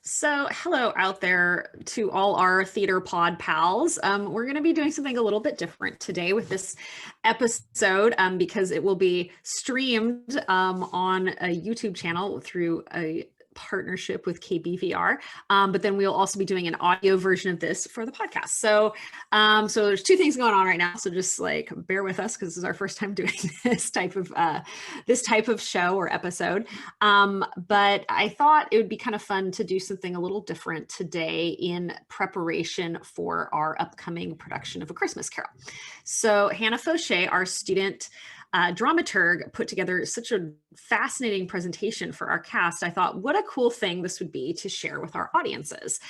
So, hello out there to all our theater pod pals. We're going to be doing something a little bit different today with this episode because it will be streamed on a YouTube channel through a partnership with KBVR. But then we'll also be doing an audio version of this for the podcast. So there's two things going on right now. So just like bear with us because this is our first time doing this type of show or episode. But I thought it would be kind of fun to do something a little different today in preparation for our upcoming production of A Christmas Carol. So Hanna Foshay, our student dramaturge, put together such a fascinating presentation for our cast. I thought, what a cool thing this would be to share with our audiences.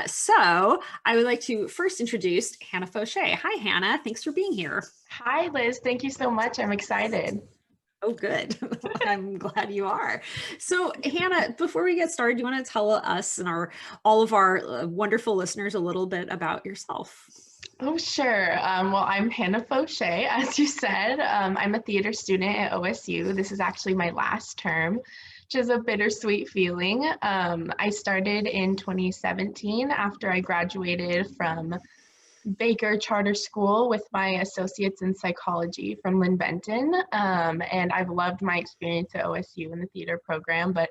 So I would like to first introduce Hanna Foshay. Hi, Hanna. Thanks for being here. Hi, Liz. Thank you so much. I'm excited. Oh, good. I'm glad you are. So, Hanna, before we get started, do you want to tell us and all of our wonderful listeners a little bit about yourself? Oh, sure. Well, I'm Hanna Foshay, as you said. I'm a theater student at OSU. This is actually my last term, which is a bittersweet feeling. I started in 2017 after I graduated from Baker Charter School with my associates in psychology from Lynn Benton. And I've loved my experience at OSU in the theater program, but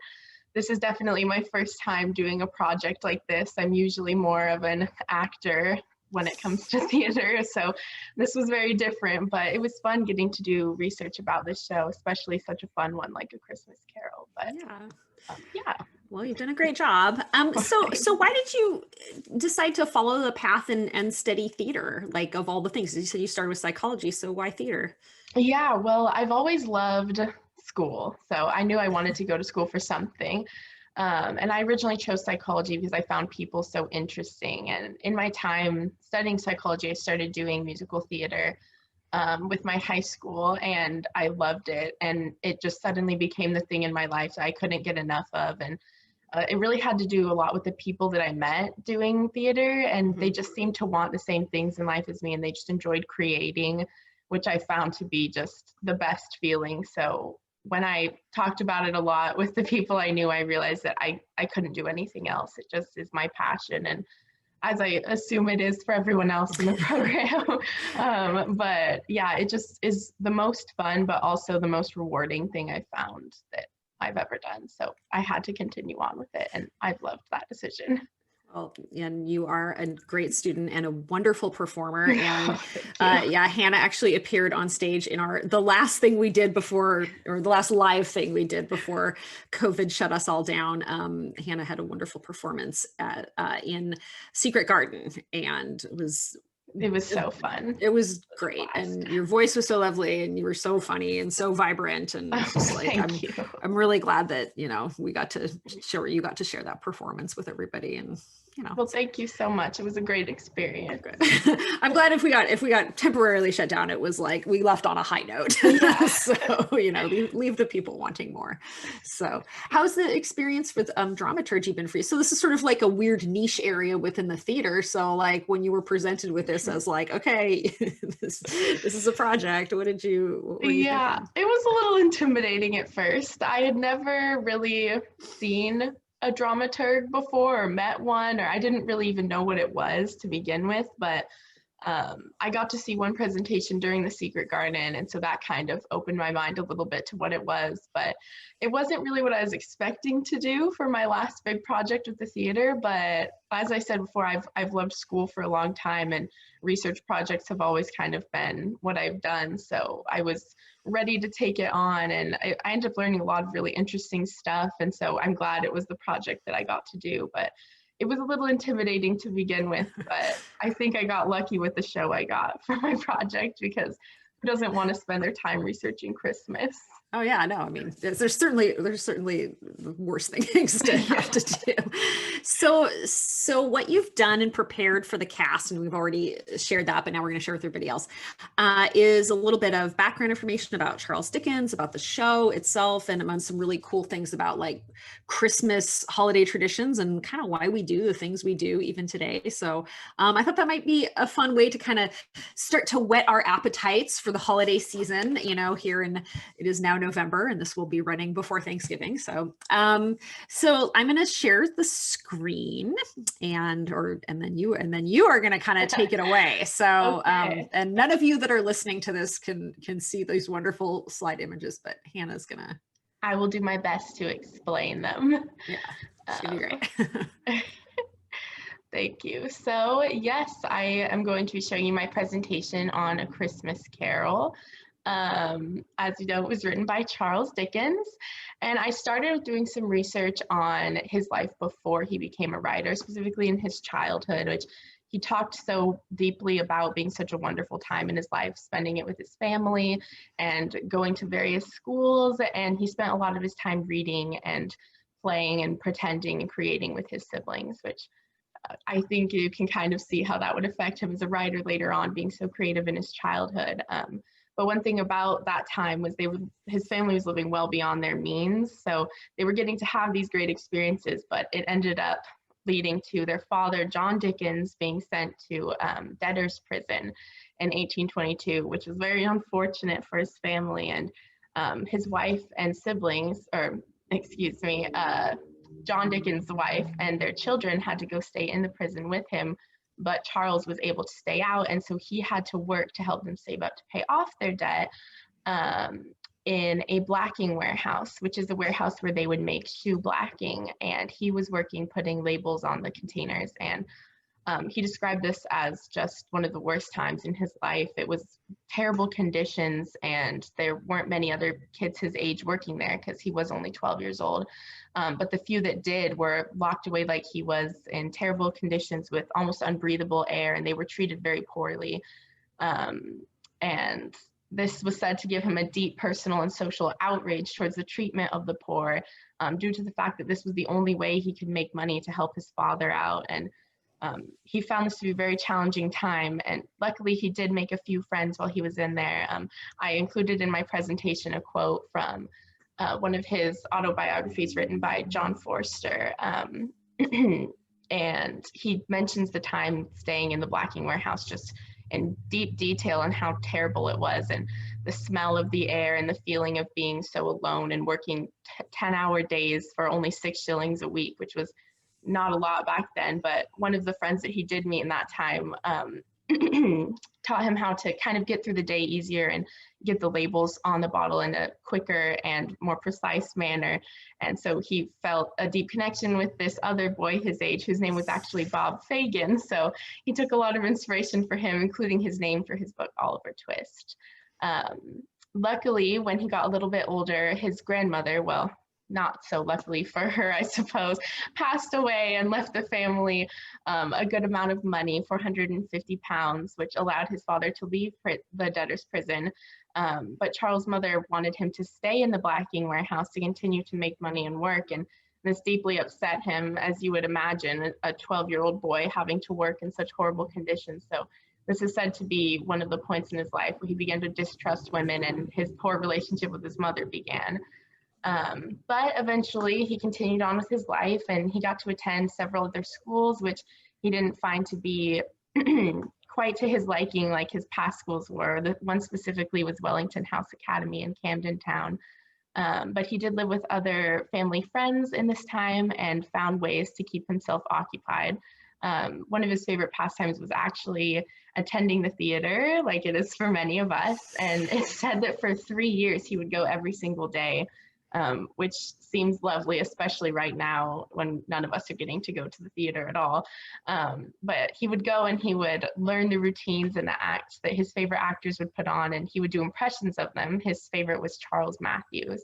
this is definitely my first time doing a project like this. I'm usually more of an actor when it comes to theater, so this was very different, but it was fun getting to do research about this show, especially such a fun one like A Christmas Carol. But yeah. Well, you've done a great job. So why did you decide to follow the path and study theater, like of all the things? You said you started with psychology, so why theater? Yeah, well, I've always loved school, so I knew I wanted to go to school for something. And I originally chose psychology because I found people so interesting. And in my time studying psychology, I started doing musical theater with my high school, and I loved it. And it just suddenly became the thing in my life that I couldn't get enough of. And it really had to do a lot with the people that I met doing theater, and they just seemed to want the same things in life as me, and they just enjoyed creating, which I found to be just the best feeling. So when I talked about it a lot with the people I knew, I realized that I couldn't do anything else. It just is my passion, and as I assume it is for everyone else in the program. But yeah, it just is the most fun, but also the most rewarding thing I found that I've ever done. So I had to continue on with it, and I've loved that decision. Well, and you are a great student and a wonderful performer. And yeah, Hanna actually appeared on stage in the last thing we did before, or the last live thing we did before COVID shut us all down. Hanna had a wonderful performance in Secret Garden, and it was so fun. It was great. And your voice was so lovely, and you were so funny and so vibrant. And just like, I'm really glad that, you got to share that performance with everybody. And, well, thank you so much. It was a great experience. I'm glad if we got temporarily shut down, it was like we left on a high note. Yeah. So, leave the people wanting more. So how's the experience with dramaturgy been for you? So this is sort of like a weird niche area within the theater. So like when you were presented with this as like, okay, this is a project, what were you thinking? It was a little intimidating at first. I had never really seen a dramaturge before or met one, or I didn't really even know what it was to begin with, but I got to see one presentation during the Secret Garden, and so that kind of opened my mind a little bit to what it was, but it wasn't really what I was expecting to do for my last big project with the theater. But as I said before, I've loved school for a long time, and research projects have always kind of been what I've done, so I was ready to take it on, and I ended up learning a lot of really interesting stuff, and so I'm glad it was the project that I got to do. But it was a little intimidating to begin with, but I think I got lucky with the show I got for my project, because who doesn't want to spend their time researching Christmas? Oh yeah, no, I mean, there's certainly worse things to have to do. So what you've done and prepared for the cast, and we've already shared that, but now we're going to share with everybody else, is a little bit of background information about Charles Dickens, about the show itself, and among some really cool things about like Christmas holiday traditions and kind of why we do the things we do even today. So I thought that might be a fun way to kind of start to whet our appetites for the holiday season, here in, it is now known November, and this will be running before Thanksgiving. So, so I'm going to share the screen, and then you are going to kind of take it away. So, Okay. and none of you that are listening to this can see these wonderful slide images, but Hannah's going to. I will do my best to explain them. Yeah, it's going to be great. Thank you. So yes, I am going to be showing you my presentation on A Christmas Carol. As you know, it was written by Charles Dickens, and I started doing some research on his life before he became a writer, specifically in his childhood, which he talked so deeply about being such a wonderful time in his life, spending it with his family and going to various schools, and he spent a lot of his time reading and playing and pretending and creating with his siblings, which I think you can kind of see how that would affect him as a writer later on, being so creative in his childhood. But one thing about that time was his family was living well beyond their means, so they were getting to have these great experiences, but it ended up leading to their father, John Dickens, being sent to debtor's prison in 1822, which was very unfortunate for his family, and his wife and siblings, or excuse me, John Dickens' wife and their children had to go stay in the prison with him, but Charles was able to stay out, and so he had to work to help them save up to pay off their debt in a blacking warehouse, which is a warehouse where they would make shoe blacking, and he was working putting labels on the containers, and he described this as just one of the worst times in his life. It was terrible conditions, and there weren't many other kids his age working there because he was only 12 years old. But the few that did were locked away like he was, in terrible conditions with almost unbreathable air, and they were treated very poorly. And this was said to give him a deep personal and social outrage towards the treatment of the poor, due to the fact that this was the only way he could make money to help his father out. And he found this to be a very challenging time, and luckily he did make a few friends while he was in there. I included in my presentation a quote from one of his autobiographies written by John Forster, and he mentions the time staying in the blacking warehouse just in deep detail and how terrible it was, and the smell of the air and the feeling of being so alone and working 10-hour days for only 6 shillings a week, which was not a lot back then. But one of the friends that he did meet in that time taught him how to kind of get through the day easier and get the labels on the bottle in a quicker and more precise manner. And so he felt a deep connection with this other boy his age, whose name was actually Bob Fagin. So he took a lot of inspiration for him, including his name for his book, Oliver Twist. Luckily, when he got a little bit older, his grandmother, well, not so luckily for her, I suppose, passed away and left the family a good amount of money, £450, which allowed his father to leave the debtor's prison. But Charles' mother wanted him to stay in the blacking warehouse to continue to make money and work, and this deeply upset him, as you would imagine, a 12-year-old boy having to work in such horrible conditions. So this is said to be one of the points in his life where he began to distrust women, and his poor relationship with his mother began. But eventually he continued on with his life, and he got to attend several other schools, which he didn't find to be quite to his liking like his past schools were. The one specifically was Wellington House Academy in Camden Town. But he did live with other family friends in this time and found ways to keep himself occupied. One of his favorite pastimes was actually attending the theater, like it is for many of us. And it's said that for 3 years he would go every single day, which seems lovely, especially right now when none of us are getting to go to the theater at all. But he would go and he would learn the routines and the acts that his favorite actors would put on, and he would do impressions of them. His favorite was Charles Matthews.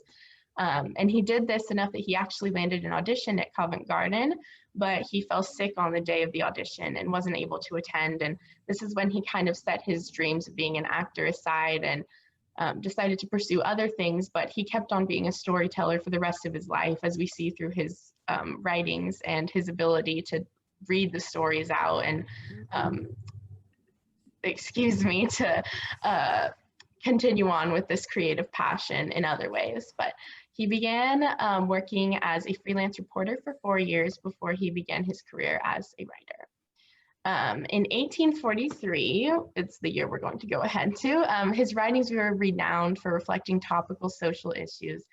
And he did this enough that he actually landed an audition at Covent Garden, but he fell sick on the day of the audition and wasn't able to attend. And this is when he kind of set his dreams of being an actor aside and decided to pursue other things, but he kept on being a storyteller for the rest of his life, as we see through his writings and his ability to read the stories out and, to continue on with this creative passion in other ways. But he began working as a freelance reporter for 4 years before he began his career as a writer. In 1843, it's the year we're going to go ahead to, his writings were renowned for reflecting topical social issues,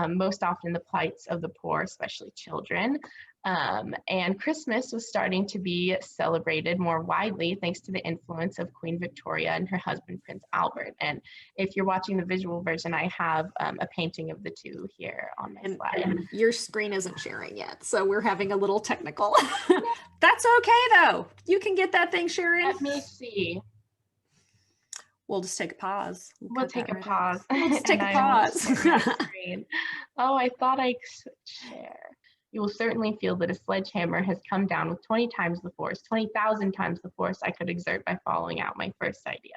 most often the plights of the poor, especially children. And Christmas was starting to be celebrated more widely thanks to the influence of Queen Victoria and her husband, Prince Albert. And if you're watching the visual version, I have a painting of the two here on my slide. And your screen isn't sharing yet, so we're having a little technical. That's okay, though. You can get that thing sharing. Let me see. We'll just take a pause. We'll take a pause. Let's take a pause. Oh, I thought I could share. You will certainly feel that a sledgehammer has come down with 20 times the force, 20,000 times the force I could exert by following out my first idea.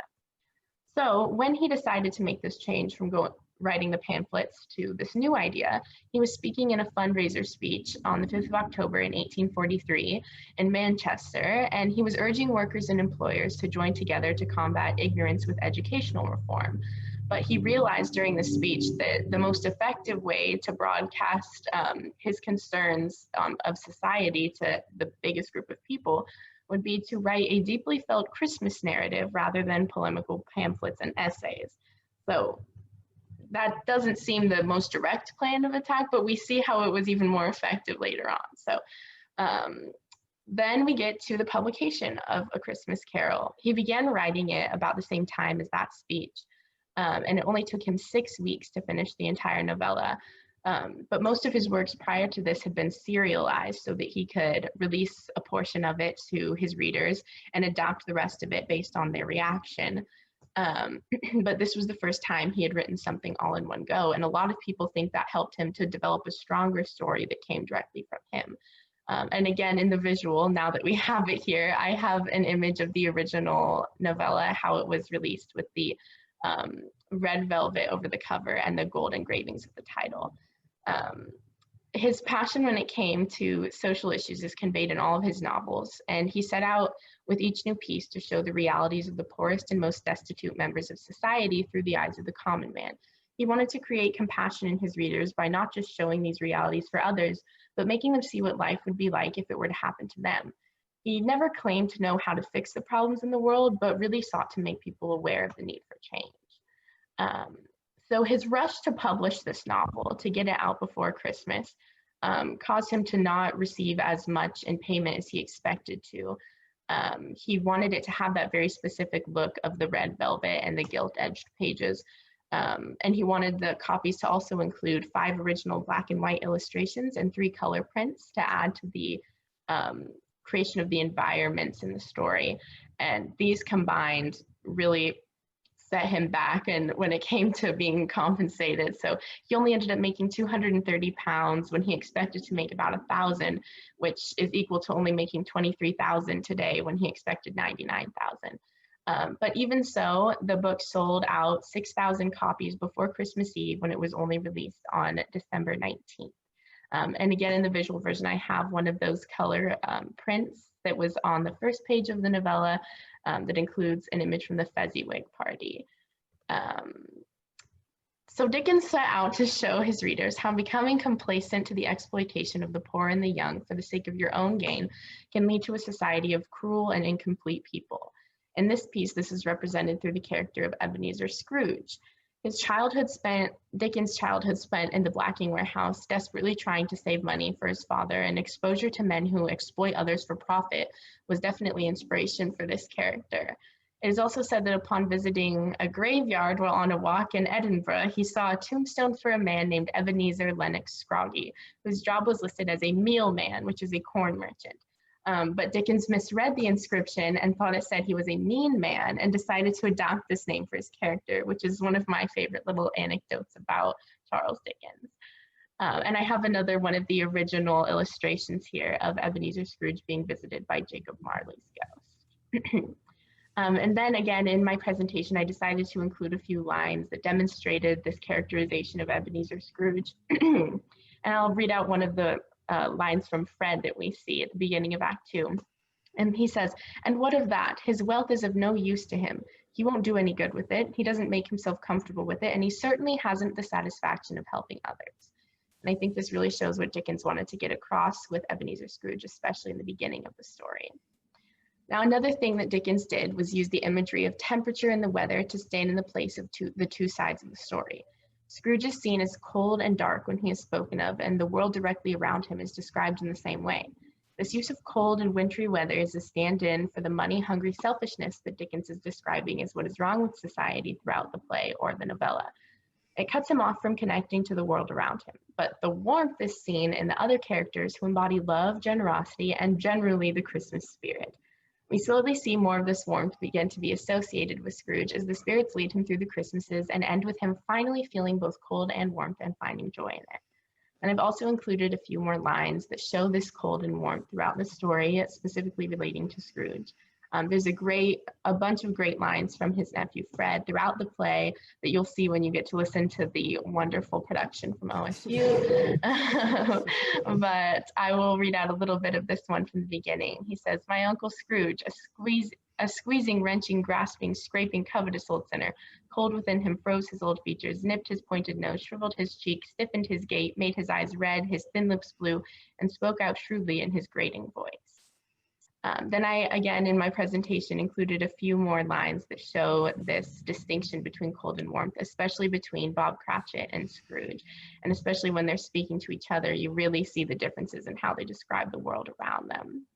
So when he decided to make this change from writing the pamphlets to this new idea, he was speaking in a fundraiser speech on the 5th of October in 1843 in Manchester, and he was urging workers and employers to join together to combat ignorance with educational reform. But he realized during the speech that the most effective way to broadcast his concerns of society to the biggest group of people would be to write a deeply felt Christmas narrative rather than polemical pamphlets and essays. So that doesn't seem the most direct plan of attack, but we see how it was even more effective later on. So then we get to the publication of A Christmas Carol. He began writing it about the same time as that speech. And it only took him 6 weeks to finish the entire novella. But most of his works prior to this had been serialized so that he could release a portion of it to his readers and adapt the rest of it based on their reaction. But this was the first time he had written something all in one go. And a lot of people think that helped him to develop a stronger story that came directly from him. And again, in the visual, now that we have it here, I have an image of the original novella, how it was released with the red velvet over the cover and the gold engravings of the title. His passion when it came to social issues is conveyed in all of his novels, and he set out with each new piece to show the realities of the poorest and most destitute members of society through the eyes of the common man. He wanted to create compassion in his readers by not just showing these realities for others, but making them see what life would be like if it were to happen to them. He never claimed to know how to fix the problems in the world, but really sought to make people aware of the need for change. So his rush to publish this novel, to get it out before Christmas, caused him to not receive as much in payment as he expected to. He wanted it to have that very specific look of the red velvet and the gilt-edged pages. And he wanted the copies to also include 5 original black and white illustrations and 3 color prints to add to the creation of the environments in the story. And these combined really set him back and when it came to being compensated. So he only ended up making £230 when he expected to make about 1,000, which is equal to only making 23,000 today when he expected 99,000. But even so, the book sold out 6,000 copies before Christmas Eve when it was only released on December 19th. And again, in the visual version, I have one of those color prints that was on the first page of the novella that includes an image from the Fezziwig party. So Dickens set out to show his readers how becoming complacent to the exploitation of the poor and the young for the sake of your own gain can lead to a society of cruel and incomplete people. In this piece, this is represented through the character of Ebenezer Scrooge. Dickens' childhood spent in the blacking warehouse, desperately trying to save money for his father, and exposure to men who exploit others for profit was definitely inspiration for this character. It is also said that upon visiting a graveyard while on a walk in Edinburgh, he saw a tombstone for a man named Ebenezer Lennox Scroggie, whose job was listed as a meal man, which is a corn merchant. But Dickens misread the inscription and thought it said he was a mean man and decided to adopt this name for his character, which is one of my favorite little anecdotes about Charles Dickens. And I have another one of the original illustrations here of Ebenezer Scrooge being visited by Jacob Marley's ghost. And then again, in my presentation, I decided to include a few lines that demonstrated this characterization of Ebenezer Scrooge. And I'll read out one of the lines from Fred that we see at the beginning of Act 2. And he says, "And what of that? His wealth is of no use to him. He won't do any good with it. He doesn't make himself comfortable with it. And he certainly hasn't the satisfaction of helping others." And I think this really shows what Dickens wanted to get across with Ebenezer Scrooge, especially in the beginning of the story. Now, another thing that Dickens did was use the imagery of temperature and the weather to stand in the place of the two sides of the story. Scrooge is seen as cold and dark when he is spoken of, and the world directly around him is described in the same way. This use of cold and wintry weather is a stand-in for the money-hungry selfishness that Dickens is describing as what is wrong with society throughout the play or the novella. It cuts him off from connecting to the world around him, but the warmth is seen in the other characters who embody love, generosity, and generally the Christmas spirit. We slowly see more of this warmth begin to be associated with Scrooge as the spirits lead him through the Christmases and end with him finally feeling both cold and warmth and finding joy in it. And I've also included a few more lines that show this cold and warmth throughout the story, specifically relating to Scrooge. There's a bunch of great lines from his nephew Fred throughout the play that you'll see when you get to listen to the wonderful production from OSU. But I will read out a little bit of this one from the beginning. He says, "My Uncle Scrooge, a squeezing, wrenching, grasping, scraping, covetous old sinner, cold within him, froze his old features, nipped his pointed nose, shriveled his cheek, stiffened his gait, made his eyes red, his thin lips blue, and spoke out shrewdly in his grating voice." Then I, again, in my presentation, included a few more lines that show this distinction between cold and warmth, especially between Bob Cratchit and Scrooge. And especially when they're speaking to each other, you really see the differences in how they describe the world around them.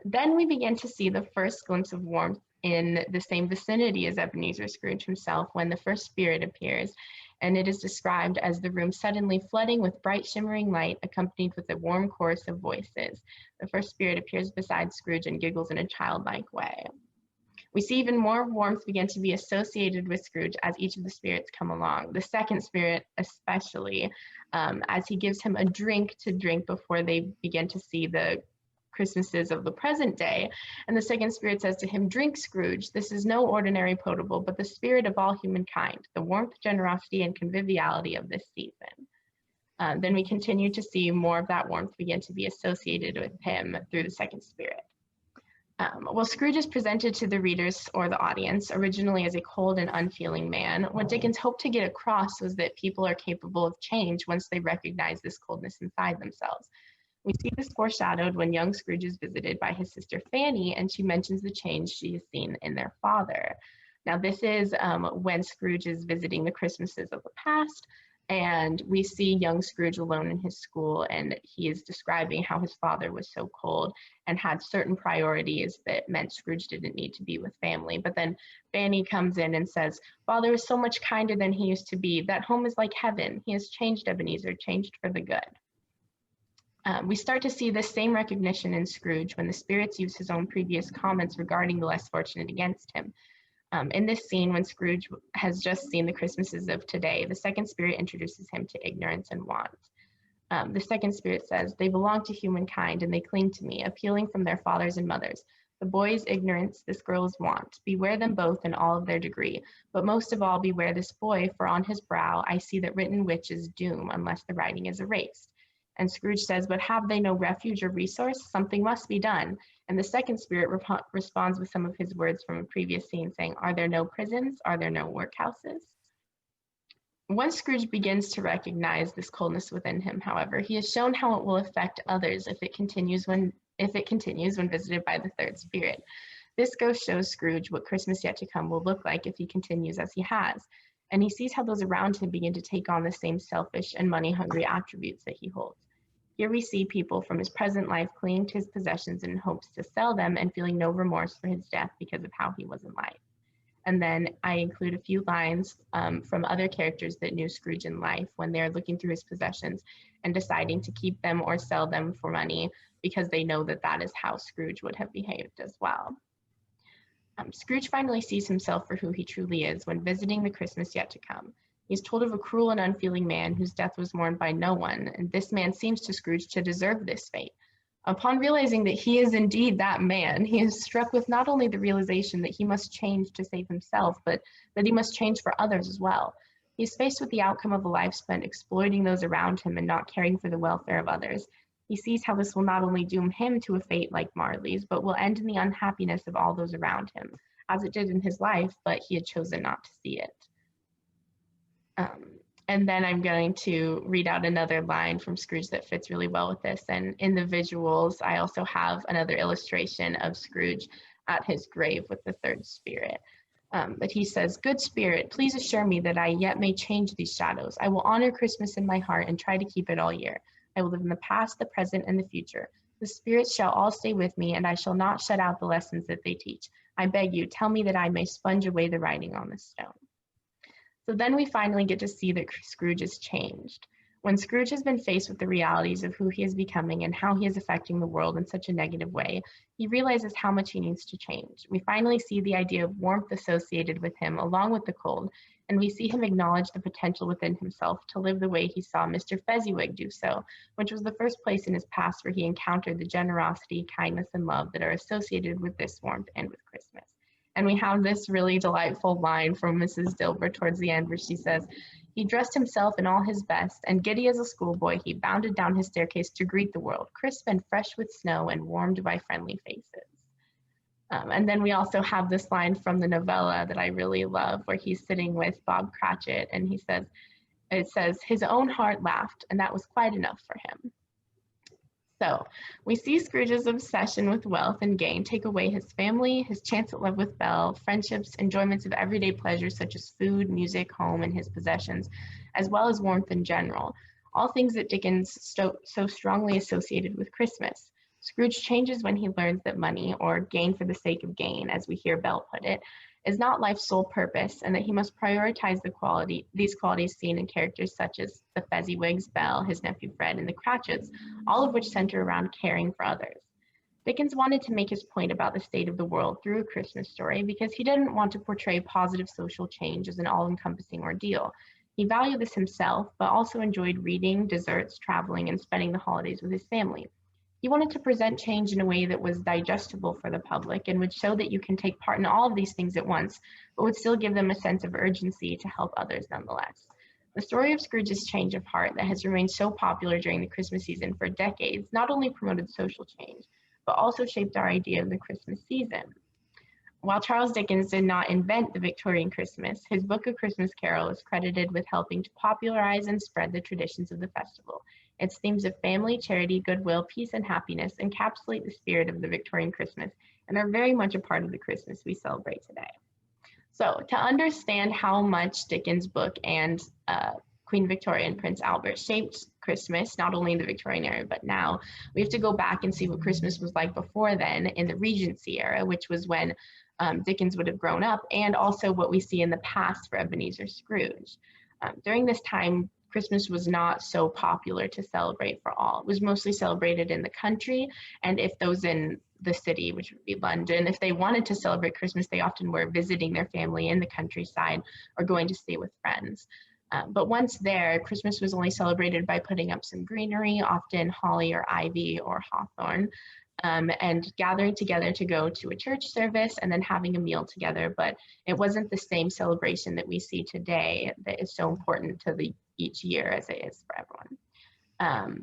Then we begin to see the first glimpse of warmth in the same vicinity as Ebenezer Scrooge himself when the first spirit appears, and it is described as the room suddenly flooding with bright shimmering light accompanied with a warm chorus of voices. The first spirit appears beside Scrooge and giggles in a childlike way. We see even more warmth begin to be associated with Scrooge as each of the spirits come along. The second spirit especially, as he gives him a drink to drink before they begin to see the Christmases of the present day. And the second spirit says to him, "Drink, Scrooge. This is no ordinary potable, but the spirit of all humankind, the warmth, generosity, and conviviality of this season." Then we continue to see more of that warmth begin to be associated with him through the second spirit. While Scrooge is presented to the readers or the audience originally as a cold and unfeeling man, what Dickens hoped to get across was that people are capable of change once they recognize this coldness inside themselves. We see this foreshadowed when young Scrooge is visited by his sister Fanny, and she mentions the change she has seen in their father. Now, this is when Scrooge is visiting the Christmases of the past, and we see young Scrooge alone in his school, and he is describing how his father was so cold and had certain priorities that meant Scrooge didn't need to be with family. But then Fanny comes in and says, "Father is so much kinder than he used to be. That home is like heaven. He has changed, Ebenezer, changed for the good." We start to see this same recognition in Scrooge when the spirits use his own previous comments regarding the less fortunate against him. In this scene, when Scrooge has just seen the Christmases of today, the second spirit introduces him to ignorance and want. The second spirit says, "They belong to humankind and they cling to me, appealing from their fathers and mothers. The boy is ignorance, this girl is want. Beware them both in all of their degree. But most of all, beware this boy, for on his brow I see that written which is doom, unless the writing is erased." And Scrooge says, "But have they no refuge or resource? Something must be done." And the second spirit responds with some of his words from a previous scene saying, "Are there no prisons? Are there no workhouses?" Once Scrooge begins to recognize this coldness within him, however, he is shown how it will affect others if it continues when visited by the third spirit. This ghost shows Scrooge what Christmas yet to come will look like if he continues as he has. And he sees how those around him begin to take on the same selfish and money-hungry attributes that he holds. Here we see people from his present life clinging to his possessions in hopes to sell them and feeling no remorse for his death because of how he was in life. And then I include a few lines from other characters that knew Scrooge in life when they're looking through his possessions and deciding to keep them or sell them for money because they know that that is how Scrooge would have behaved as well. Scrooge finally sees himself for who he truly is when visiting the Christmas yet to come. He's told of a cruel and unfeeling man whose death was mourned by no one, and this man seems to Scrooge to deserve this fate. Upon realizing that he is indeed that man, he is struck with not only the realization that he must change to save himself, but that he must change for others as well. He is faced with the outcome of a life spent exploiting those around him and not caring for the welfare of others. He sees how this will not only doom him to a fate like Marley's, but will end in the unhappiness of all those around him, as it did in his life, but he had chosen not to see it. And then I'm going to read out another line from Scrooge that fits really well with this. And in the visuals, I also have another illustration of Scrooge at his grave with the third spirit. But he says, "Good spirit, please assure me that I yet may change these shadows. I will honor Christmas in my heart and try to keep it all year. I will live in the past, the present, and the future. The spirits shall all stay with me, and I shall not shut out the lessons that they teach. I beg you, tell me that I may sponge away the writing on the stone." So then we finally get to see that Scrooge is changed. When Scrooge has been faced with the realities of who he is becoming and how he is affecting the world in such a negative way, he realizes how much he needs to change. We finally see the idea of warmth associated with him along with the cold, and we see him acknowledge the potential within himself to live the way he saw Mr. Fezziwig do so, which was the first place in his past where he encountered the generosity, kindness, and love that are associated with this warmth and with Christmas. And we have this really delightful line from Mrs. Dilber towards the end where she says, "He dressed himself in all his best, and giddy as a schoolboy, he bounded down his staircase to greet the world, crisp and fresh with snow and warmed by friendly faces." And then we also have this line from the novella that I really love where he's sitting with Bob Cratchit and it says, "His own heart laughed, and that was quite enough for him." So we see Scrooge's obsession with wealth and gain take away his family, his chance at love with Belle, friendships, enjoyments of everyday pleasures such as food, music, home, and his possessions, as well as warmth in general, all things that Dickens so strongly associated with Christmas. Scrooge changes when he learns that money, or gain for the sake of gain, as we hear Belle put it, is not life's sole purpose, and that he must prioritize these qualities seen in characters such as the Fezziwigs, Belle, his nephew Fred, and the Cratchits, all of which center around caring for others. Dickens wanted to make his point about the state of the world through a Christmas story because he didn't want to portray positive social change as an all-encompassing ordeal. He valued this himself, but also enjoyed reading, desserts, traveling, and spending the holidays with his family. He wanted to present change in a way that was digestible for the public and would show that you can take part in all of these things at once, but would still give them a sense of urgency to help others nonetheless. The story of Scrooge's change of heart that has remained so popular during the Christmas season for decades not only promoted social change, but also shaped our idea of the Christmas season. While Charles Dickens did not invent the Victorian Christmas, his book A Christmas Carol is credited with helping to popularize and spread the traditions of the festival. Its themes of family, charity, goodwill, peace, and happiness encapsulate the spirit of the Victorian Christmas and are very much a part of the Christmas we celebrate today. So to understand how much Dickens' book and Queen Victoria and Prince Albert shaped Christmas, not only in the Victorian era, but now, we have to go back and see what Christmas was like before then in the Regency era, which was when Dickens would have grown up, and also what we see in the past for Ebenezer Scrooge. During this time, Christmas was not so popular to celebrate for all. It was mostly celebrated in the country, and if those in the city, which would be London, if they wanted to celebrate Christmas, they often were visiting their family in the countryside or going to stay with friends. But once there, Christmas was only celebrated by putting up some greenery, often holly or ivy or hawthorn, and gathering together to go to a church service and then having a meal together. But it wasn't the same celebration that we see today that is so important to each year as it is for everyone.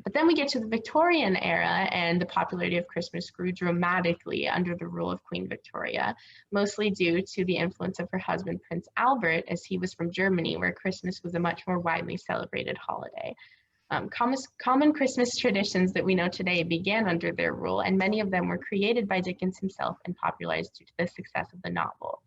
But then we get to the Victorian era, and the popularity of Christmas grew dramatically under the rule of Queen Victoria, mostly due to the influence of her husband, Prince Albert, as he was from Germany, where Christmas was a much more widely celebrated holiday. Common Christmas traditions that we know today began under their rule, and many of them were created by Dickens himself and popularized due to the success of the novel.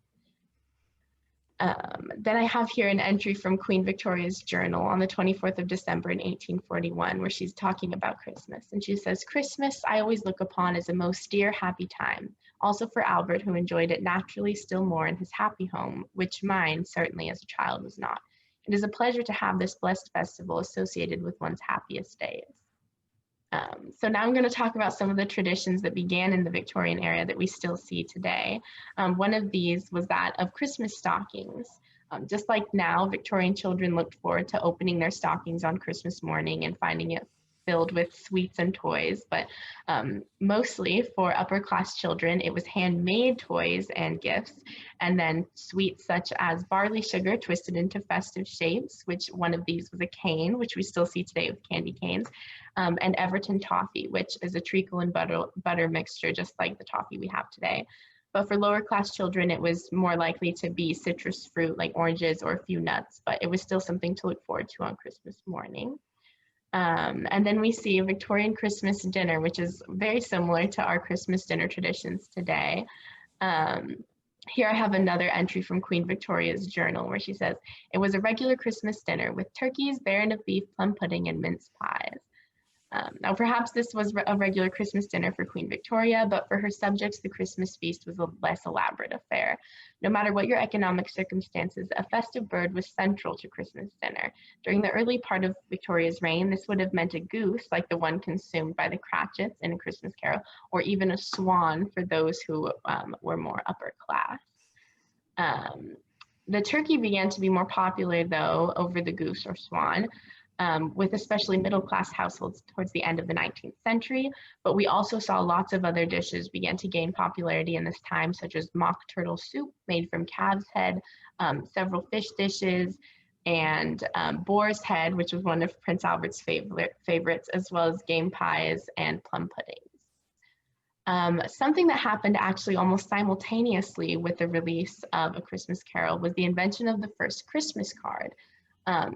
Then I have here an entry from Queen Victoria's journal on the 24th of December in 1841, where she's talking about Christmas. And she says, "Christmas I always look upon as a most dear, happy time. Also for Albert, who enjoyed it naturally still more in his happy home, which mine, certainly as a child, was not. It is a pleasure to have this blessed festival associated with one's happiest days." So now I'm going to talk about some of the traditions that began in the Victorian era that we still see today. One of these was that of Christmas stockings. Just like now, Victorian children looked forward to opening their stockings on Christmas morning and finding it filled with sweets and toys, but mostly for upper class children, it was handmade toys and gifts, and then sweets such as barley sugar twisted into festive shapes, which one of these was a cane, which we still see today with candy canes, and Everton toffee, which is a treacle and butter mixture, just like the toffee we have today. But for lower class children, it was more likely to be citrus fruit like oranges or a few nuts, but it was still something to look forward to on Christmas morning. And then we see a Victorian Christmas dinner, which is very similar to our Christmas dinner traditions today. Here I have another entry from Queen Victoria's journal where she says, "It was a regular Christmas dinner with turkeys, baron of beef, plum pudding, and mince pies." Now, perhaps this was a regular Christmas dinner for Queen Victoria, but for her subjects, the Christmas feast was a less elaborate affair. No matter what your economic circumstances, a festive bird was central to Christmas dinner. During the early part of Victoria's reign, this would have meant a goose, like the one consumed by the Cratchits in A Christmas Carol, or even a swan for those who were more upper class. The turkey began to be more popular, though, over the goose or swan, with especially middle-class households towards the end of the 19th century. But we also saw lots of other dishes begin to gain popularity in this time, such as mock turtle soup made from calf's head, several fish dishes, and boar's head, which was one of Prince Albert's favorites, as well as game pies and plum puddings. Something that happened actually almost simultaneously with the release of A Christmas Carol was the invention of the first Christmas card.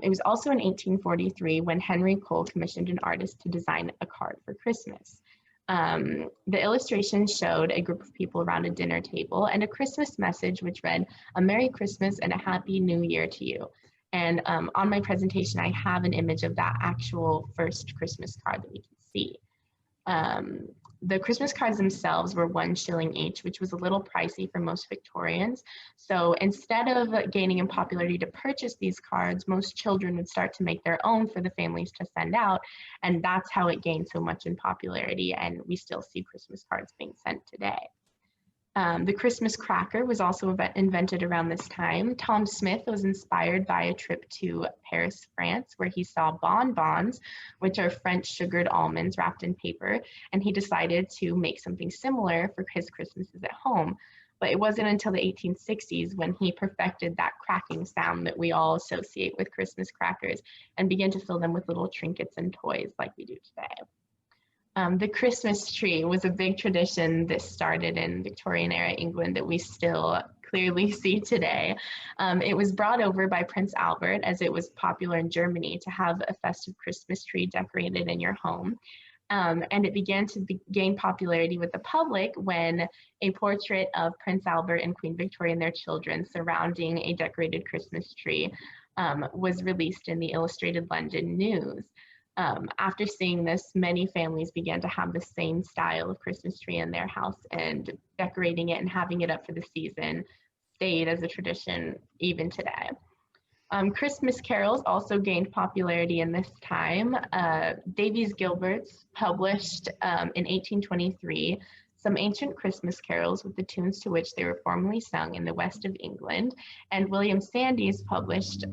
It was also in 1843 when Henry Cole commissioned an artist to design a card for Christmas. The illustration showed a group of people around a dinner table and a Christmas message which read, "A Merry Christmas and a Happy New Year to you." And on my presentation, I have an image of that actual first Christmas card that we can see. The Christmas cards themselves were 1 shilling each, which was a little pricey for most Victorians. So instead of gaining in popularity to purchase these cards, most children would start to make their own for the families to send out. And that's how it gained so much in popularity. And we still see Christmas cards being sent today. The Christmas cracker was also invented around this time. Tom Smith was inspired by a trip to Paris, France, where he saw bonbons, which are French sugared almonds wrapped in paper, and he decided to make something similar for his Christmases at home. But it wasn't until the 1860s when he perfected that cracking sound that we all associate with Christmas crackers and began to fill them with little trinkets and toys like we do today. The Christmas tree was a big tradition that started in Victorian era England that we still clearly see today. It was brought over by Prince Albert as it was popular in Germany to have a festive Christmas tree decorated in your home. And it began to gain popularity with the public when a portrait of Prince Albert and Queen Victoria and their children surrounding a decorated Christmas tree was released in the Illustrated London News. After seeing this, many families began to have the same style of Christmas tree in their house, and decorating it and having it up for the season stayed as a tradition even today. Christmas carols also gained popularity in this time. Davies Gilbert's published in 1823 some ancient Christmas carols with the tunes to which they were formerly sung in the west of England, and William Sandys published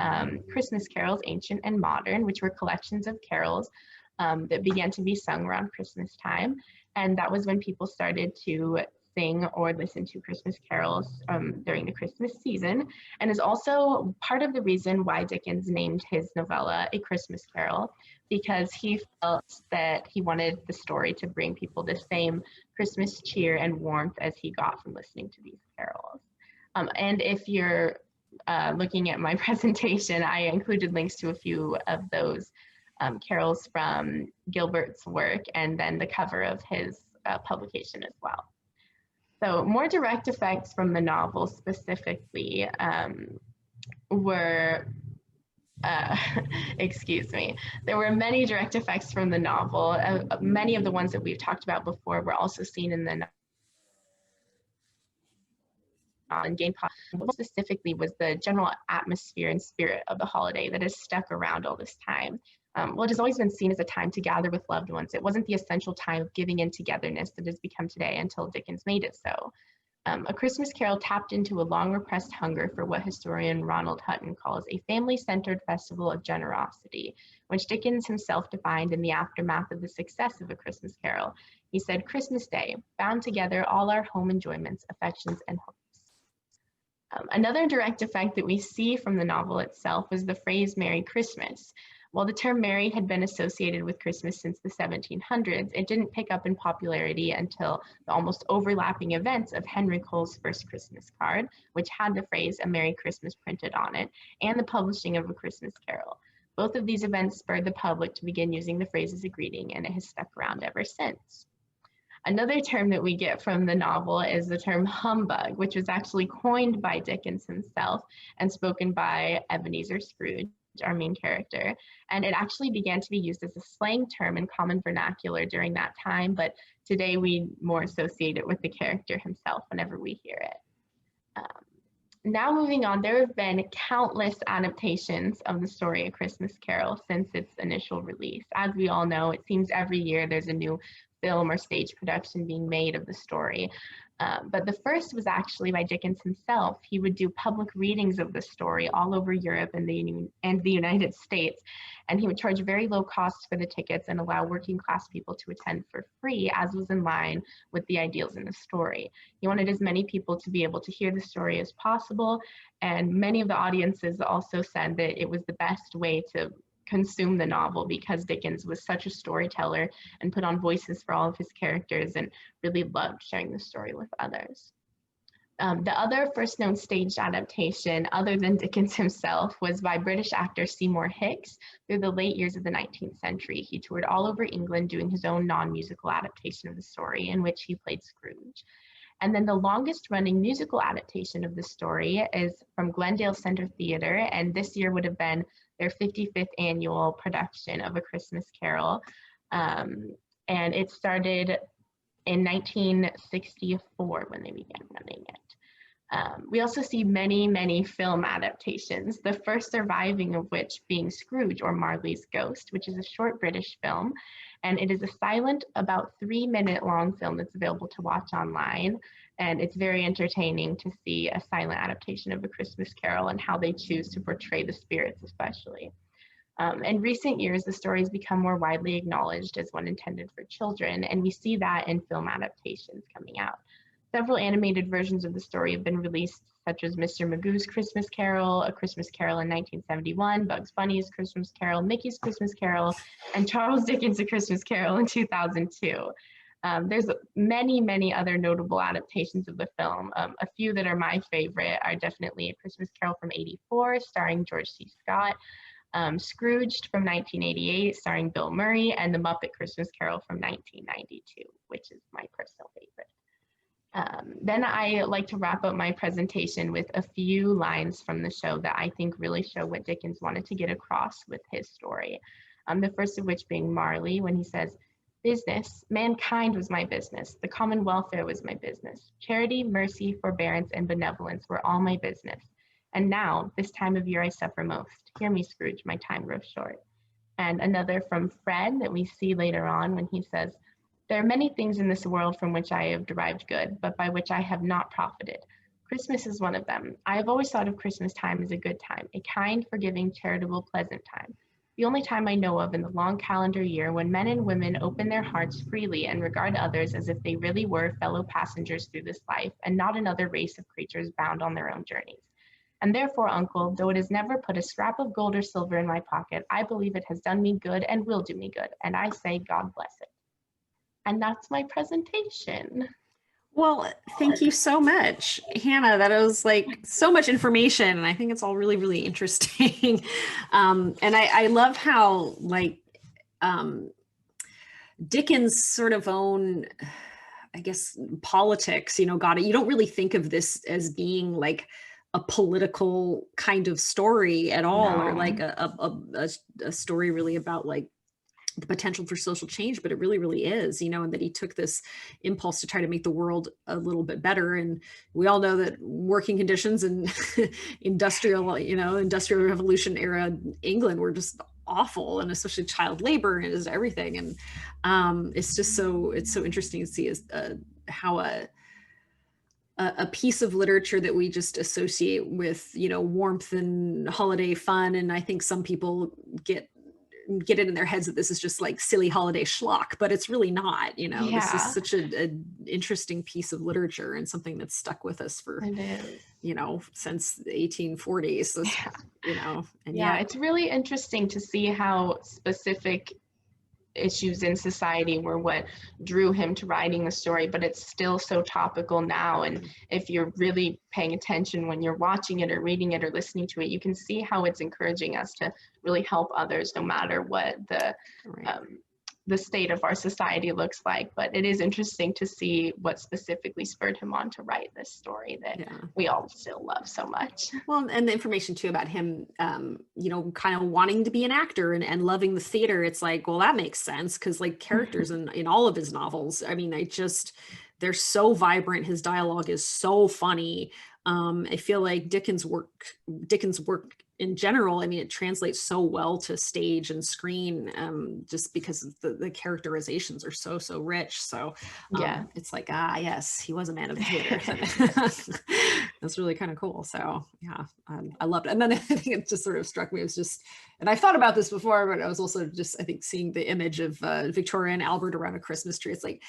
Christmas carols, ancient and modern, which were collections of carols that began to be sung around Christmas time. And that was when people started to sing or listen to Christmas carols during the Christmas season, and is also part of the reason why Dickens named his novella A Christmas Carol, because he felt that he wanted the story to bring people the same Christmas cheer and warmth as he got from listening to these carols. And if you're looking at my presentation, I included links to a few of those carols from Gilbert's work, and then the cover of his publication as well. So more direct effects from the novel specifically were, excuse me, there were many direct effects from the novel. Many of the ones that we've talked about before were also seen in the novel. And gained specifically was the general atmosphere and spirit of the holiday that has stuck around all this time. Well, it has always been seen as a time to gather with loved ones. It wasn't the essential time of giving in togetherness that has become today until Dickens made it so. A Christmas Carol tapped into a long repressed hunger for what historian Ronald Hutton calls a family-centered festival of generosity, which Dickens himself defined in the aftermath of the success of A Christmas Carol. He said, "Christmas Day, bound together all our home enjoyments, affections, and hopes." Another direct effect that we see from the novel itself was the phrase "Merry Christmas." While the term merry had been associated with Christmas since the 1700s, it didn't pick up in popularity until the almost overlapping events of Henry Cole's first Christmas card, which had the phrase "A Merry Christmas" printed on it, and the publishing of A Christmas Carol. Both of these events spurred the public to begin using the phrase as a greeting, and it has stuck around ever since. Another term that we get from the novel is the term humbug, which was actually coined by Dickens himself and spoken by Ebenezer Scrooge, our main character. And it actually began to be used as a slang term in common vernacular during that time, but today we more associate it with the character himself whenever we hear it. Now moving on, there have been countless adaptations of the story A Christmas Carol since its initial release. As we all know, it seems every year there's a new film or stage production being made of the story. But the first was actually by Dickens himself. He would do public readings of the story all over Europe and the United States, and he would charge very low costs for the tickets and allow working class people to attend for free, as was in line with the ideals in the story. He wanted as many people to be able to hear the story as possible, and many of the audiences also said that it was the best way to consume the novel because Dickens was such a storyteller and put on voices for all of his characters and really loved sharing the story with others. The other first known staged adaptation, other than Dickens himself, was by British actor Seymour Hicks. Through the late years of the 19th century, he toured all over England doing his own non-musical adaptation of the story in which he played Scrooge. And then the longest running musical adaptation of the story is from Glendale Center Theater, and this year would have been their 55th annual production of A Christmas Carol. And it started in 1964 when they began running it. We also see many, many film adaptations, the first surviving of which being Scrooge or Marley's Ghost, which is a short British film. And it is a silent, about 3-minute long film that's available to watch online. And it's very entertaining to see a silent adaptation of A Christmas Carol and how they choose to portray the spirits especially. In recent years, the story has become more widely acknowledged as one intended for children, and we see that in film adaptations coming out. Several animated versions of the story have been released, such as Mr. Magoo's Christmas Carol, A Christmas Carol in 1971, Bugs Bunny's Christmas Carol, Mickey's Christmas Carol, and Charles Dickens' A Christmas Carol in 2002. There's many, many other notable adaptations of the film. A few that are my favorite are definitely A Christmas Carol from '84, starring George C. Scott, Scrooged from 1988, starring Bill Murray, and The Muppet Christmas Carol from 1992, which is my personal favorite. Then I like to wrap up my presentation with a few lines from the show that I think really show what Dickens wanted to get across with his story. The first of which being Marley, when he says, "Business, mankind was my business. The common welfare was my business. Charity, mercy, forbearance, and benevolence were all my business. And now, this time of year I suffer most. Hear me, Scrooge, my time grows short." And another from Fred that we see later on when he says, "There are many things in this world from which I have derived good, but by which I have not profited. Christmas is one of them. I have always thought of Christmas time as a good time, a kind, forgiving, charitable, pleasant time. The only time I know of in the long calendar year when men and women open their hearts freely and regard others as if they really were fellow passengers through this life and not another race of creatures bound on their own journeys. And therefore, uncle, though it has never put a scrap of gold or silver in my pocket, I believe it has done me good and will do me good, and I say God bless it." And that's my presentation. Well, thank you so much, Hannah. That was like so much information, and I think it's all really, really interesting. And I love how Dickens' sort of own, I guess, politics, got it. You don't really think of this as being like a political kind of story at all, No. or like a story really about like the potential for social change, but it really, really is, and that he took this impulse to try to make the world a little bit better. And we all know that working conditions and industrial revolution era England were just awful, and especially child labor and is everything. And it's so interesting to see how a piece of literature that we just associate with, warmth and holiday fun. And I think some people get get it in their heads that this is just like silly holiday schlock, but it's really not, you know. This is such a interesting piece of literature and something that's stuck with us for, you know, since the 1840s. So, you know, and it's really interesting to see how specific issues in society were what drew him to writing the story, but it's still so topical now. And if you're really paying attention when you're watching it or reading it or listening to it, you can see how it's encouraging us to really help others no matter what the state of our society looks like. But it is interesting to see what specifically spurred him on to write this story that we all still love so much. Well, and the information too about him, you know, kind of wanting to be an actor and loving the theater. It's like, well, that makes sense, because like characters in all of his novels, I mean, they're so vibrant. His dialogue is so funny. I feel like Dickens' work in general, I mean, it translates so well to stage and screen, just because the characterizations are so rich. So it's like, yes, he was a man of the theater. That's really kind of cool. So yeah, I loved it. And then I think it just sort of struck me. It was just, and I thought about this before, but I was also just, I think, seeing the image of Victoria and Albert around a Christmas tree. It's like,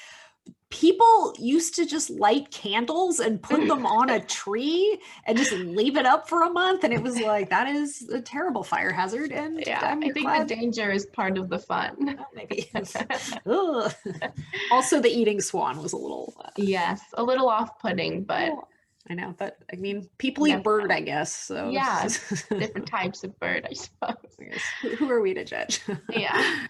people used to just light candles and put them on a tree and just leave it up for a month. And it was like, that is a terrible fire hazard. And I think the danger is part of the fun. Maybe. Also, the eating swan was a little. Yes, a little off-putting, but. I know, but I mean, people eat bird, I guess. So yeah, different types of bird, I suppose. Who are we to judge? Yeah.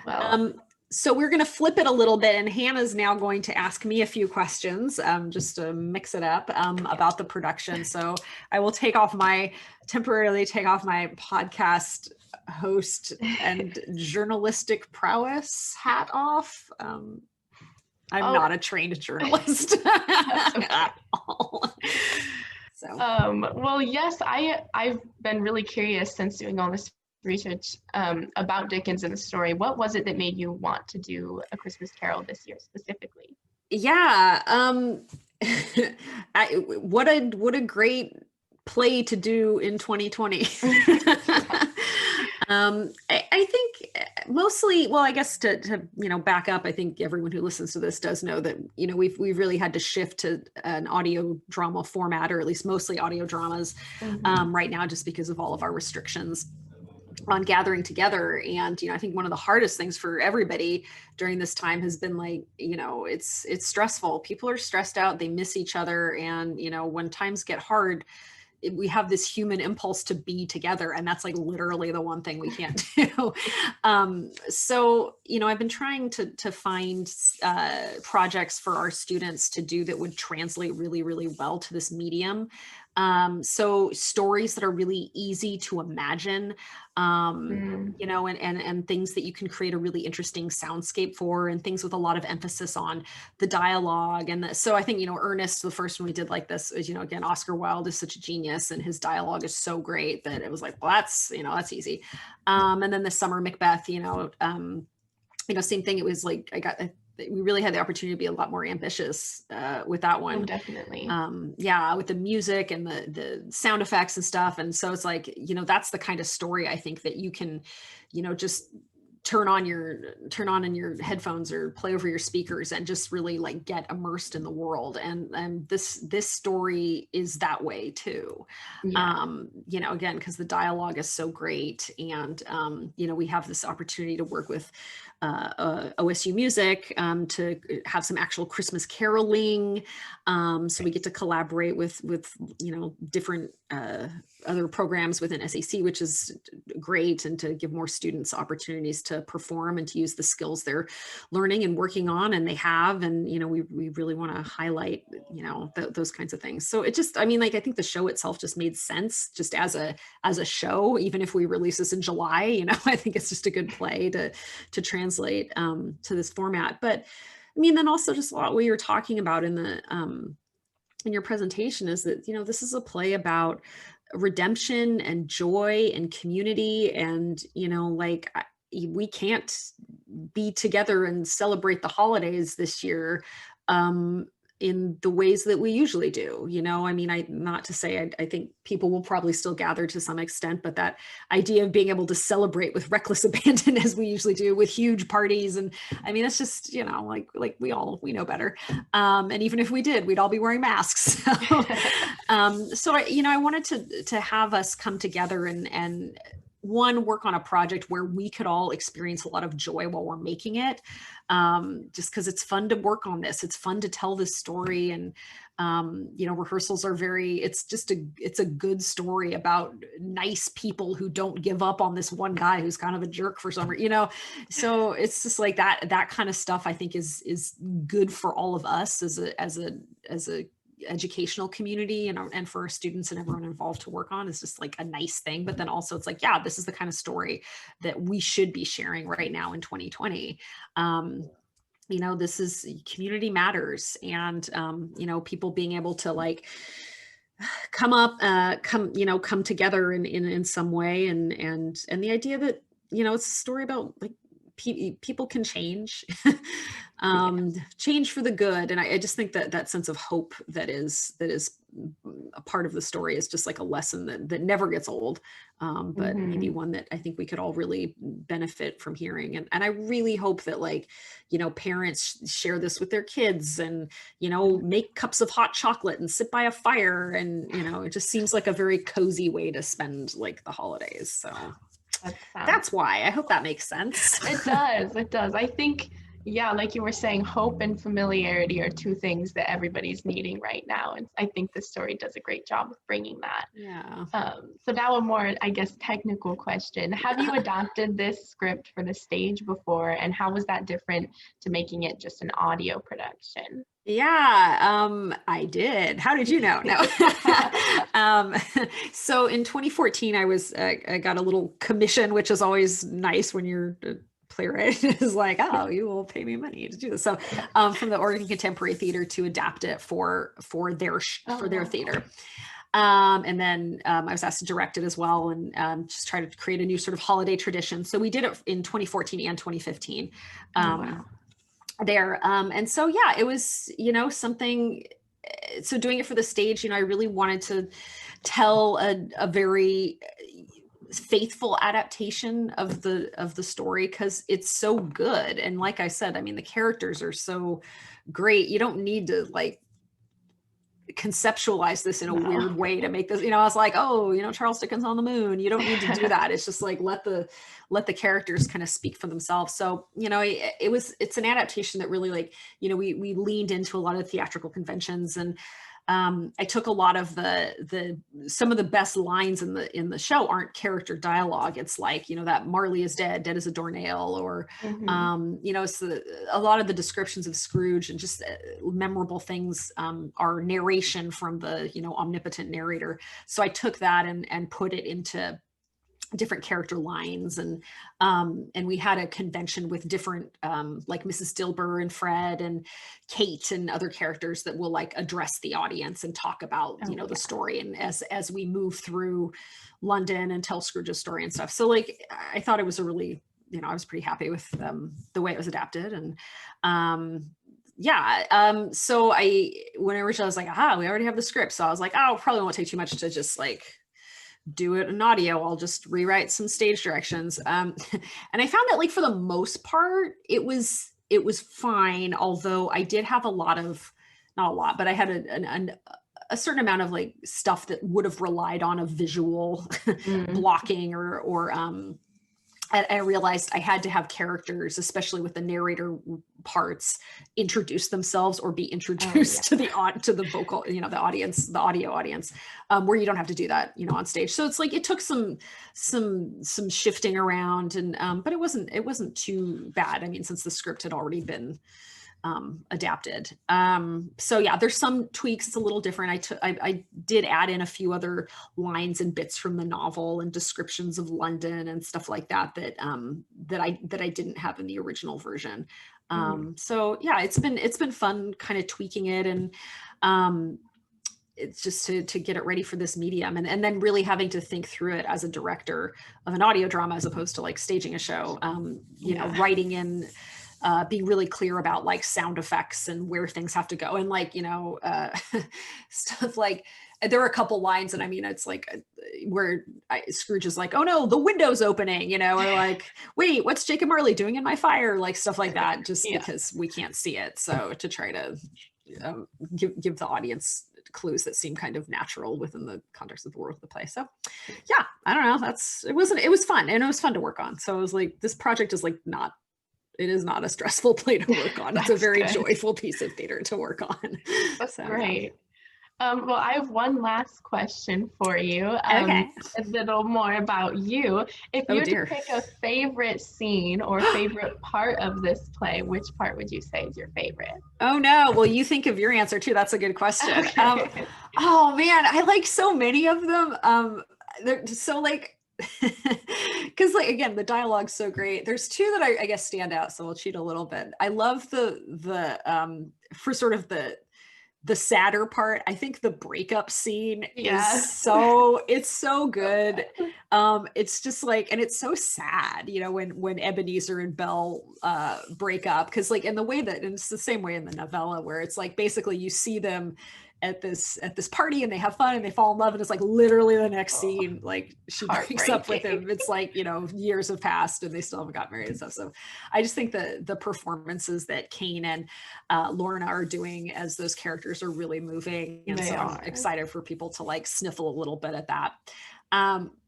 Well. So we're going to flip it a little bit, and Hannah's now going to ask me a few questions, just to mix it up, about the production. So I will temporarily take off my podcast host and journalistic prowess hat off. I'm not a trained journalist at all. So. Well, yes, I've been really curious since doing all this research about Dickens and the story. What was it that made you want to do A Christmas Carol this year specifically? Yeah, what a great play to do in 2020. I think mostly, well, I guess to you know, back up, I think everyone who listens to this does know that, you know, we've really had to shift to an audio drama format, or at least mostly audio dramas right now, just because of all of our restrictions on gathering together. And, you know, I think one of the hardest things for everybody during this time has been like, you know, it's stressful. People are stressed out, they miss each other. And, you know, when times get hard, we have this human impulse to be together, and that's like literally the one thing we can't do. So, you know, I've been trying to find projects for our students to do that would translate really, really well to this medium. So stories that are really easy to imagine, you know, and things that you can create a really interesting soundscape for, and things with a lot of emphasis on the dialogue. And so I think, you know, Ernest, the first one we did like this is, you know, again, Oscar Wilde is such a genius, and his dialogue is so great that it was like, well, that's easy. And then this summer, Macbeth, you know, same thing. It was like, we really had the opportunity to be a lot more ambitious with that one. Oh, definitely. With the music and the sound effects and stuff. And so it's like, you know, that's the kind of story I think that you can, you know, just turn on in your headphones or play over your speakers and just really like get immersed in the world. And this story is that way too. Yeah. You know, again, because the dialogue is so great. And, you know, we have this opportunity to work with OSU Music to have some actual Christmas caroling. So we get to collaborate with you know, different other programs within SAC, which is great, and to give more students opportunities to perform and to use the skills they're learning and working on, and they have. And, you know, we really want to highlight, you know, those kinds of things. So it just, I mean, like, I think the show itself just made sense just as a show, even if we release this in July, you know. I think it's just a good play to translate to this format. But I mean, then also just what we were talking about in your presentation is that, you know, this is a play about redemption and joy and community. And, you know, like, we can't be together and celebrate the holidays this year in the ways that we usually do. You know, I mean, not to say, I think people will probably still gather to some extent, but that idea of being able to celebrate with reckless abandon as we usually do with huge parties. And I mean, it's just, you know, like we know better. And even if we did, we'd all be wearing masks. So I wanted to have us come together and one, work on a project where we could all experience a lot of joy while we're making it. Just because it's fun to work on this. It's fun to tell this story. And, rehearsals are it's a good story about nice people who don't give up on this one guy who's kind of a jerk for some reason, so it's just like that kind of stuff I think is good for all of us as a educational community and for our students and everyone involved to work on. Is just like a nice thing. But then also it's like, yeah, this is the kind of story that we should be sharing right now in 2020. This is community matters, and people being able to like come together in some way, and the idea that it's a story about like people can change. Change for the good. And I just think that sense of hope that is a part of the story is just like a lesson that never gets old, but maybe one that I think we could all really benefit from hearing. And I really hope that parents share this with their kids and, make cups of hot chocolate and sit by a fire. And, it just seems like a very cozy way to spend like the holidays. So that's why. I hope that makes sense. It does. I think, yeah, like you were saying, hope and familiarity are two things that everybody's needing right now. And I think this story does a great job of bringing that. Yeah. So now a more, I guess, technical question. Have you adapted this script for the stage before? And how was that different to making it just an audio production? Yeah, I did. How did you know? No. So in 2014, I got a little commission, which is always nice when you're a playwright. It's like, oh, you will pay me money to do this. So from the Oregon Contemporary Theater to adapt it for their theater. And then I was asked to direct it as well, and just try to create a new sort of holiday tradition. So we did it in 2014 and 2015. There. And so, yeah, it was, something, so doing it for the stage, I really wanted to tell a very faithful adaptation of the story, because it's so good. And like I said, I mean, the characters are so great. You don't need to like conceptualize this in a weird way to make this, I was like, oh, Charles Dickens on the moon. You don't need to do that. It's just like, let the characters kind of speak for themselves. So, it's an adaptation that really like, we leaned into a lot of theatrical conventions, and I took a lot of some of the best lines in the show aren't character dialogue. It's like, that Marley is dead as a doornail, or, it's a lot of the descriptions of Scrooge and just memorable things are narration from the, omnipotent narrator. So I took that and put it into different character lines, and we had a convention with different like Mrs. Dilber and Fred and Kate and other characters that will like address the audience and talk about the story, and as we move through London and tell Scrooge's story and stuff. So like I thought it was a really, I was pretty happy with the way it was adapted. And so when originally I was like, we already have the script, so I was like, probably won't take too much to just like do it in audio. I'll just rewrite some stage directions. And I found that like for the most part, it was fine. Although I did have not a lot, but I had a certain amount of like stuff that would have relied on a visual blocking or I realized I had to have characters, especially with the narrator parts, introduce themselves or be introduced to the vocal, the audience, the audio audience, where you don't have to do that, on stage. So it's like it took some shifting around, and but it wasn't too bad. I mean, since the script had already been adapted. So yeah, there's some tweaks. It's a little different. I did add in a few other lines and bits from the novel and descriptions of London and stuff like that that I didn't have in the original version. So yeah, it's been fun kind of tweaking it, and it's just to get it ready for this medium, and then really having to think through it as a director of an audio drama as opposed to like staging a show, writing in being really clear about like sound effects and where things have to go. And like, stuff like, there were a couple lines, and I mean, it's like where Scrooge is like, oh no, the window's opening, or like, wait, what's Jacob Marley doing in my fire? Like stuff like that, just because we can't see it. So to try to give the audience clues that seem kind of natural within the context of the world of the play. So yeah, I don't know. It was fun, and it was fun to work on. So I was like, this project is like it is not a stressful play to work on. It's a very joyful piece of theater to work on. That's great. Well, I have one last question for you. Okay. A little more about you. If you had to pick a favorite scene or favorite part of this play, which part would you say is your favorite? Oh no. Well, you think of your answer too. That's a good question. Okay. Oh man, I like so many of them. They're so like, because like, again, the dialogue's so great. There's two that I guess stand out, so I'll cheat a little bit. I love the for sort of the sadder part. I think the breakup scene is it's so good. It's just like, and it's so sad, when Ebenezer and Belle break up, because like in the way that, and it's the same way in the novella, where it's like basically you see them at this party and they have fun and they fall in love, and it's like literally the next scene, like she breaks up with him. It's like, years have passed and they still haven't got married and stuff. So I just think the performances that Kane and Lorna are doing as those characters are really moving. And so I'm excited for people to like sniffle a little bit at that.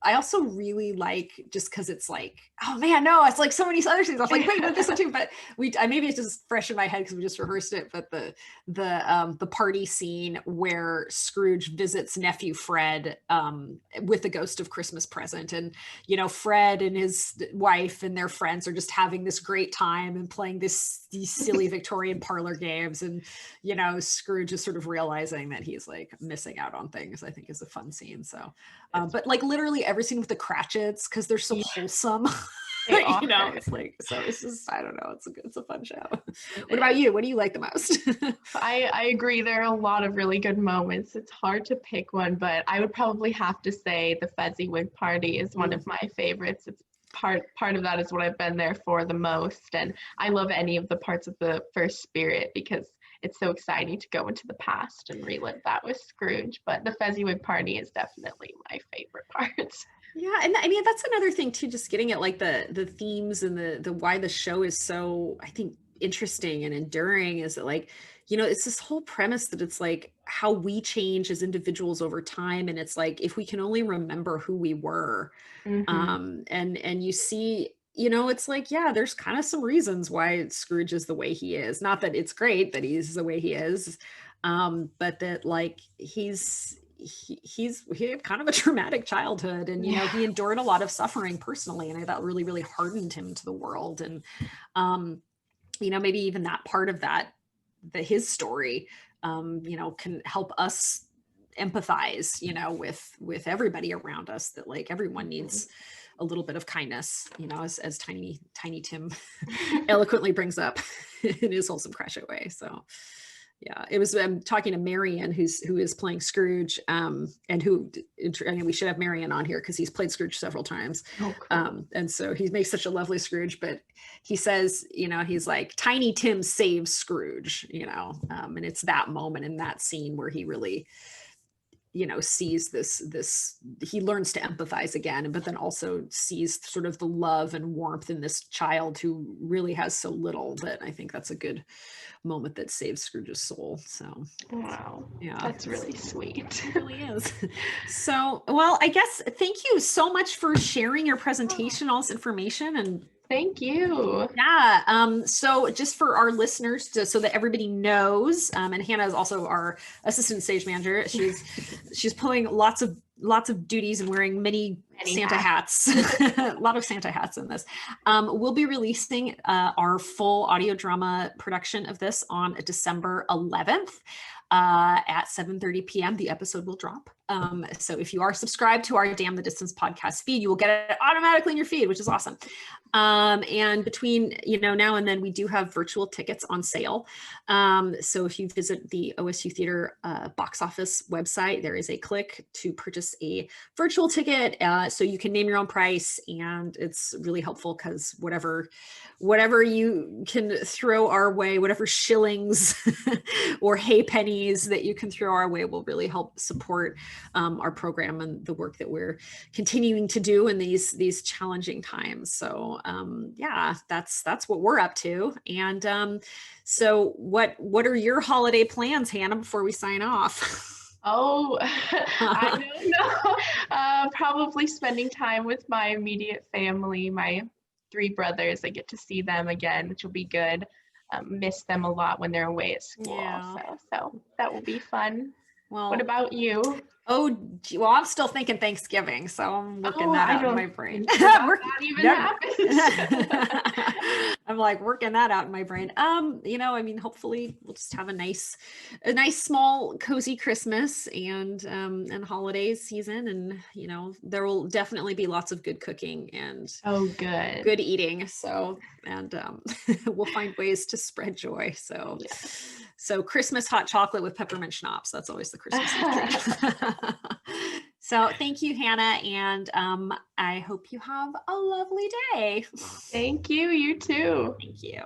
I also really like, just because it's like, oh man, no, it's like so many other things. I was like, wait, but this one too. But maybe it's just fresh in my head because we just rehearsed it. But the party scene where Scrooge visits nephew Fred with the ghost of Christmas Present, and Fred and his wife and their friends are just having this great time and playing these silly Victorian parlor games, and Scrooge is sort of realizing that he's like missing out on things. I think is a fun scene. So, but like literally every scene with the Cratchits, because they're so wholesome. It's like, so it's just, I don't know, it's a fun show. What about you? What do you like the most? I agree, there are a lot of really good moments. It's hard to pick one, but I would probably have to say the Fezziwig party is one of my favorites. It's part of that is what I've been there for the most, and I love any of the parts of the first Spirit because it's so exciting to go into the past and relive that with Scrooge. But the Fezziwig party is definitely my favorite part. Yeah, and I mean that's another thing too, just getting at like the themes and the why the show is so, I think, interesting and enduring, is that like, it's this whole premise that it's like how we change as individuals over time, and it's like if we can only remember who we were, and you see, it's like, yeah, there's kind of some reasons why Scrooge is the way he is. Not that it's great that he's the way he is, but that like he had kind of a traumatic childhood, and he endured a lot of suffering personally, and that really, really hardened him to the world. And maybe even that part of his story can help us empathize with everybody around us, that like everyone needs a little bit of kindness, as Tiny Tim eloquently brings up in his wholesome Cratchit way. So yeah, it was talking to Marion, who is playing Scrooge, and we should have Marion on here because he's played Scrooge several times. Oh, cool. And so he makes such a lovely Scrooge, but he says, he's like, Tiny Tim saves Scrooge, and it's that moment in that scene where he really, sees this, he learns to empathize again, but then also sees sort of the love and warmth in this child who really has so little, that I think that's a good moment that saves Scrooge's soul. So wow, yeah, that's really sweet. It really is. So, well, I guess thank you so much for sharing your presentation, all this information. And thank you. Yeah. So just for our listeners, so that everybody knows, and Hannah is also our assistant stage manager. She's pulling lots of duties and wearing many Santa hats. A lot of Santa hats in this. We'll be releasing our full audio drama production of this on December 11th. At 7:30 p.m. the episode will drop. So if you are subscribed to our Damn the Distance podcast feed, you will get it automatically in your feed, which is awesome. And between, now and then, we do have virtual tickets on sale. So if you visit the OSU Theater box office website, there is a click to purchase a virtual ticket. So you can name your own price, and it's really helpful because whatever you can throw our way, whatever shillings or hay pennies that you can throw our way will really help support our program and the work that we're continuing to do in these challenging times. So yeah, that's what we're up to. And so what are your holiday plans, Hannah, before we sign off? Oh, I don't know. Probably spending time with my immediate family, my 3 brothers. I get to see them again, which will be good. Miss them a lot when they're away at school also. So that will be fun. Well, what about you? Oh, well, I'm still thinking Thanksgiving, so I'm working that out in my brain. That even happens. I'm like working that out in my brain. Hopefully we'll just have a nice small cozy Christmas and holiday season, and there will definitely be lots of good cooking and good eating. So we'll find ways to spread joy. So yeah. So Christmas hot chocolate with peppermint schnapps. That's always the Christmas treat. So thank you, Hannah. And I hope you have a lovely day. Thank you. You too. Thank you.